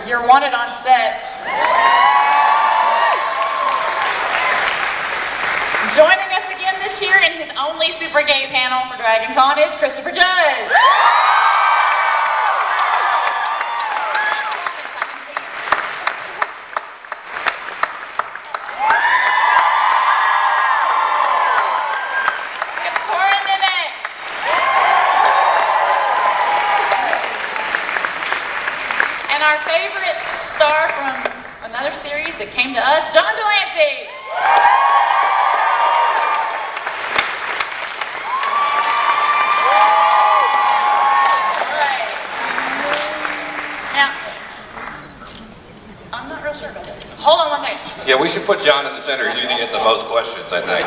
you're wanted on set. Joining us again this year in his only Super Gay panel for Dragon Con is Christopher Judge. Corin Nemec. And our favorite star from another series that came to us, John deLancie. Hold on one second. Yeah, we should put John in the center. He's going to get the most questions, I think.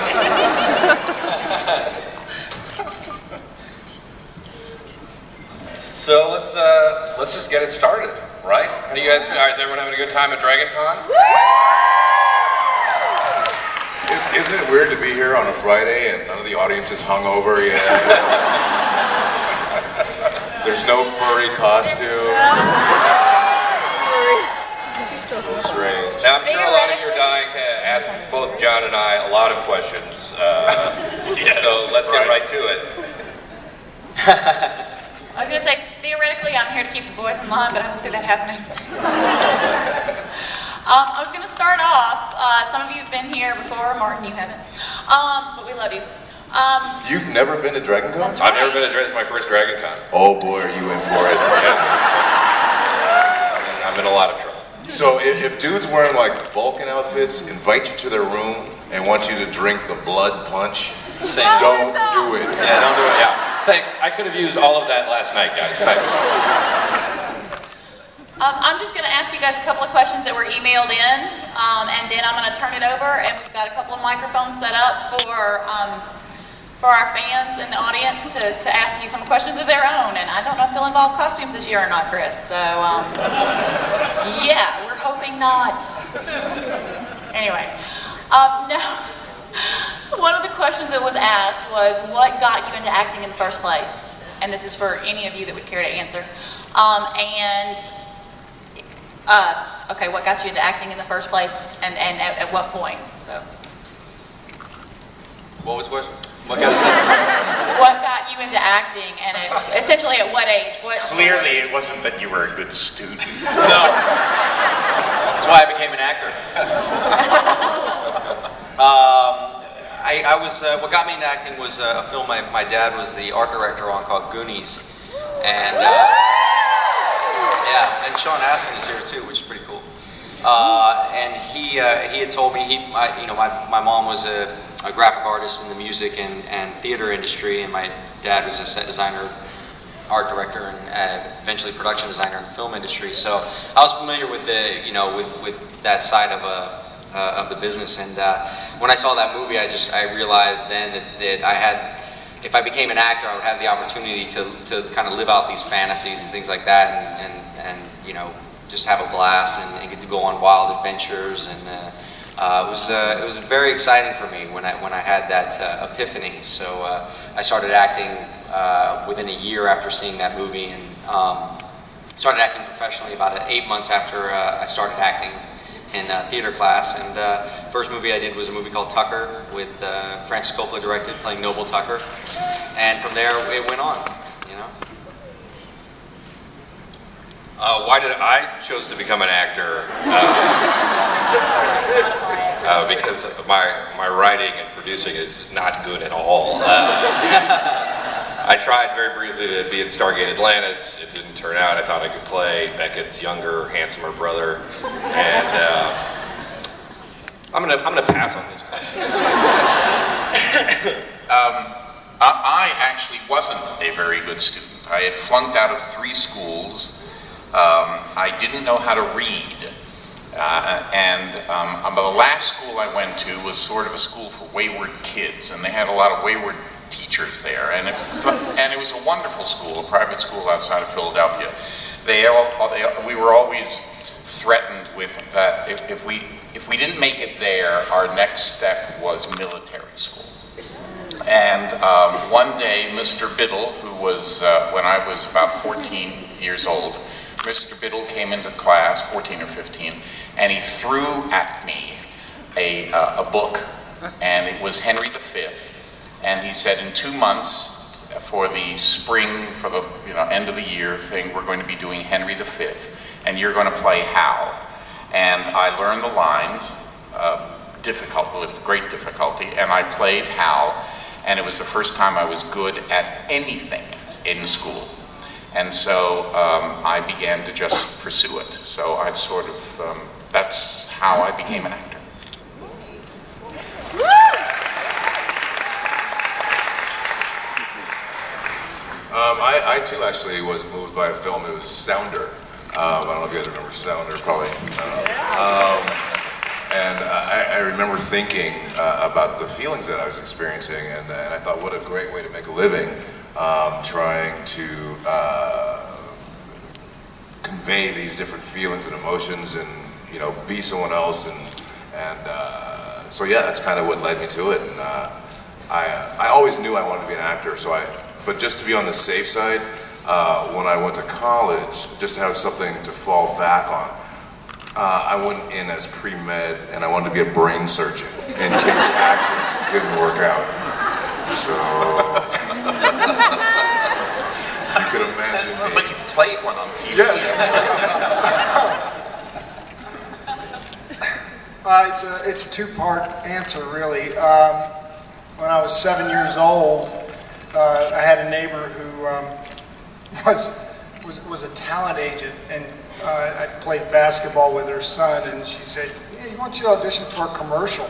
So let's just get it started, right? How do you guys? Is everyone having a good time at Dragon Con? Isn't it weird to be here on a Friday and none of the audience is hungover yet? There's no furry costumes. So strange. Now, I'm sure a lot of you are dying to ask both John and I a lot of questions. Yes, so let's get right to it. I was going to say, theoretically, I'm here to keep the boys in line, but I don't see that happening. I was going to start off. Some of you have been here before. Martin, you haven't. But we love you. You've never been to Dragon Con? That's right. I've never been to Dragon Con. It's my first Dragon Con. Oh boy, are you in for it. Yeah. I'm in a lot of trouble. So if dudes wearing like Vulcan outfits invite you to their room and want you to drink the blood punch, don't do it. Yeah, don't do it. Yeah. Thanks. I could have used all of that last night, guys. Thanks. I'm just going to ask you guys a couple of questions that were emailed in, and then I'm going to turn it over, and we've got a couple of microphones set up for our fans in the audience to ask you some questions of their own. And I don't know if they'll involve costumes this year or not, Chris. So, yeah, we're hoping not. Anyway, no. One of the questions that was asked was, what got you into acting in the first place? And this is for any of you that would care to answer. Okay, what got you into acting in the first place, and at what point? So, What was the question? what got you into acting, and essentially at what age? Clearly, it wasn't that you were a good student. No. That's why I became an actor. What got me into acting was a film my dad was the art director on called Goonies, and yeah, and Sean Astin is here too, which is pretty cool. And he had told me my mom was a graphic artist in the music and theater industry, and my dad was a set designer, art director, and eventually production designer in the film industry. So I was familiar with with that side of the business. And when I saw that movie, I realized then that I had, if I became an actor, I would have the opportunity to kind of live out these fantasies and things like that, and just have a blast and get to go on wild adventures. And it was very exciting for me when I had that epiphany. So I started acting within a year after seeing that movie, and started acting professionally about 8 months after I started acting in theater class. And first movie I did was a movie called Tucker with Francis Coppola directed, playing Noble Tucker. And from there it went on, Why did I chose to become an actor? Because my writing and producing is not good at all. I tried very briefly to be in Stargate Atlantis. It didn't turn out. I thought I could play Beckett's younger, handsomer brother, and I'm gonna pass on this question. I actually wasn't a very good student. I had flunked out of 3 schools. I didn't know how to read. The last school I went to was sort of a school for wayward kids, and they had a lot of wayward teachers there, and it was a wonderful school, a private school outside of Philadelphia. We were always threatened with that if we didn't make it there, our next step was military school. And one day, Mr. Biddle, who was, when I was about 14 years old, Mr. Biddle came into class, 14 or 15, and he threw at me a book, and it was Henry V. And he said, in 2 months, for the spring, for the end of the year thing, we're going to be doing Henry V, and you're going to play Hal. And I learned the lines with great difficulty, and I played Hal, and it was the first time I was good at anything in school. And so I began to just pursue it. So I've sort of, that's how I became an actor. I too actually was moved by a film. It was Sounder. I don't know if you guys remember Sounder, probably. And I remember thinking about the feelings that I was experiencing, and I thought, what a great way to make a living, trying to convey these different feelings and emotions, and be someone else, and so yeah, that's kind of what led me to it. And I always knew I wanted to be an actor, but just to be on the safe side, when I went to college, just to have something to fall back on, I went in as pre-med, and I wanted to be a brain surgeon in case acting didn't work out. So you could imagine me. But you played one on TV. Yes. It's a two-part answer, really. When I was 7 years old, I had a neighbor who was a talent agent, and I played basketball with her son, and she said, "Hey, why don't you audition for a commercial?"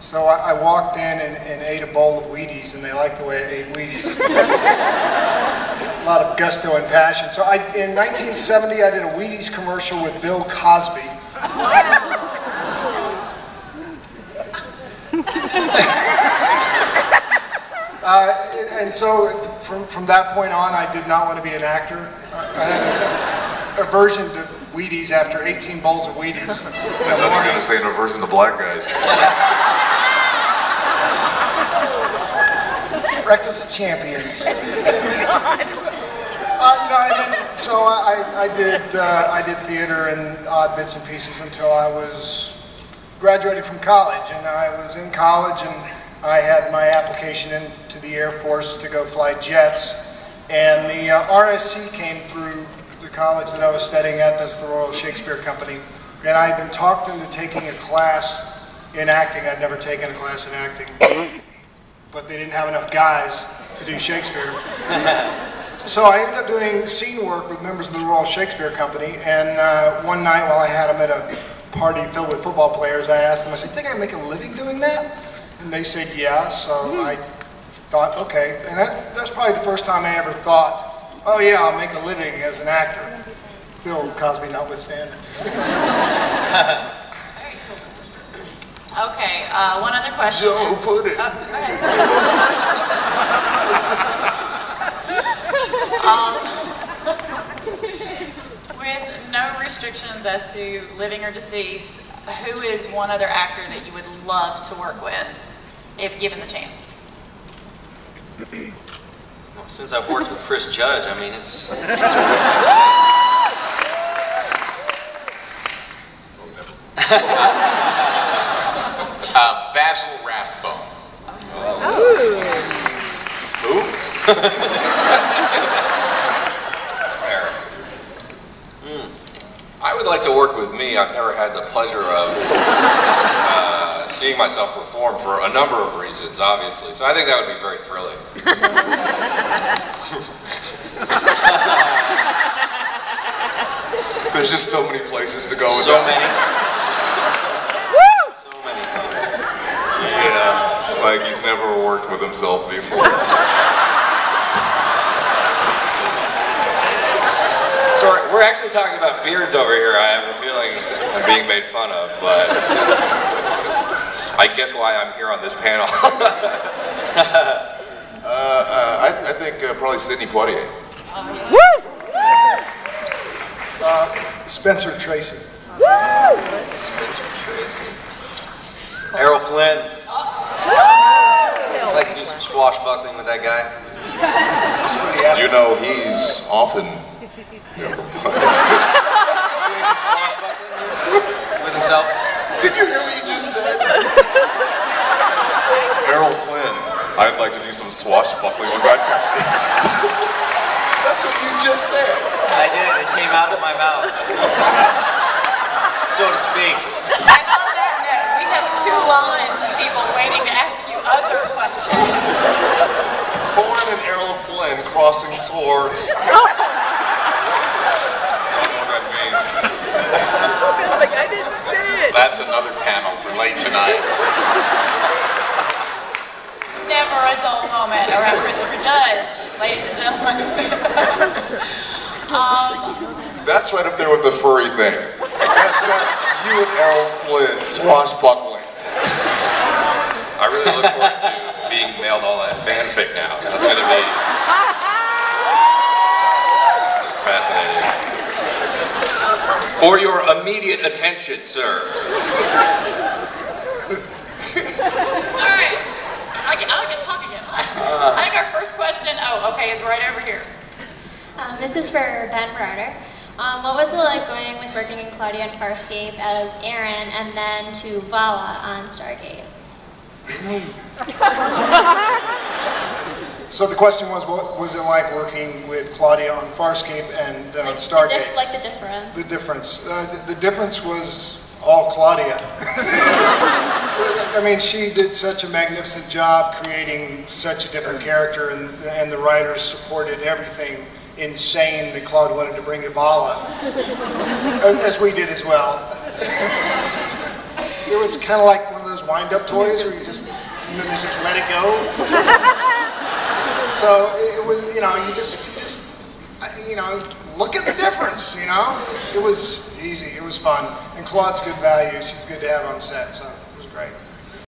So I walked in and ate a bowl of Wheaties, and they liked the way I ate Wheaties. A lot of gusto and passion. So in 1970, I did a Wheaties commercial with Bill Cosby. And so from that point on, I did not want to be an actor. I had an aversion to Wheaties after 18 bowls of Wheaties. I thought you were going to say an aversion to black guys. Breakfast of Champions. So I did theater and odd bits and pieces until I was graduating from college, and I was in college, and I had my application into the Air Force to go fly jets, and the RSC came through the college that I was studying at. That's the Royal Shakespeare Company, and I had been talked into taking a class in acting. I'd never taken a class in acting, but they didn't have enough guys to do Shakespeare. So I ended up doing scene work with members of the Royal Shakespeare Company, and one night while I had them at a party filled with football players, I asked them, I said, "Think I can make a living doing that?" And they said, "Yeah." So I thought, okay. And that's probably the first time I ever thought, oh yeah, I'll make a living as an actor. Bill Cosby notwithstanding. Okay, one other question. Joe put it. Go ahead. With no restrictions as to living or deceased, who is one other actor that you would love to work with, if given the chance? Well, since I've worked with Chris Judge, I mean, it's Basil Rathbone. I would like to work with me. I've never had the pleasure of seeing myself perform for a number of reasons, obviously. So I think that would be very thrilling. There's just so many places to go with So that. many. So many places. Yeah, like he's never worked with himself before. Sorry, we're actually talking about beards over here. I have a feeling I'm being made fun of, but I guess why I'm here on this panel. I think probably Sidney Poitier. Spencer Tracy. Errol Flynn. I'd like to do some swashbuckling with that guy. Yeah. You know, he's often. With himself. Did you hear what you just said? Errol Flynn. I'd like to do some swashbuckling with that guy. That's what you just said. I did. It came out of my mouth. So to speak. And on that note, we have 2 lines of people waiting to ask you other questions. Corin and Errol Flynn crossing swords. I don't know what that means. Like I didn't say it. That's another panel for late tonight. Never a dull moment around Christopher Judge, ladies and gentlemen. That's right up there with the furry thing. That's you and Errol Flynn swashbuckling. I really look forward to being mailed all that fanfic now. That's going to be fascinating. For your immediate attention, sir. All right. I get to talk again. I think our first question, is right over here. This is for Ben Browder. What was it like going with working in Claudia on Farscape as Aaron and then to Vala on Stargate? So the question was, what was it like working with Claudia on Farscape and Stargate? The difference. The difference. The difference was all Claudia. I mean, she did such a magnificent job creating such a different character, and the writers supported everything insane that Claude wanted to bring to Vala, as we did as well. It was kind of like one of those wind-up toys where you just let it go. So it was, you just look at the difference, It was easy, it was fun. And Claude's good value, she's good to have on set, so it was great.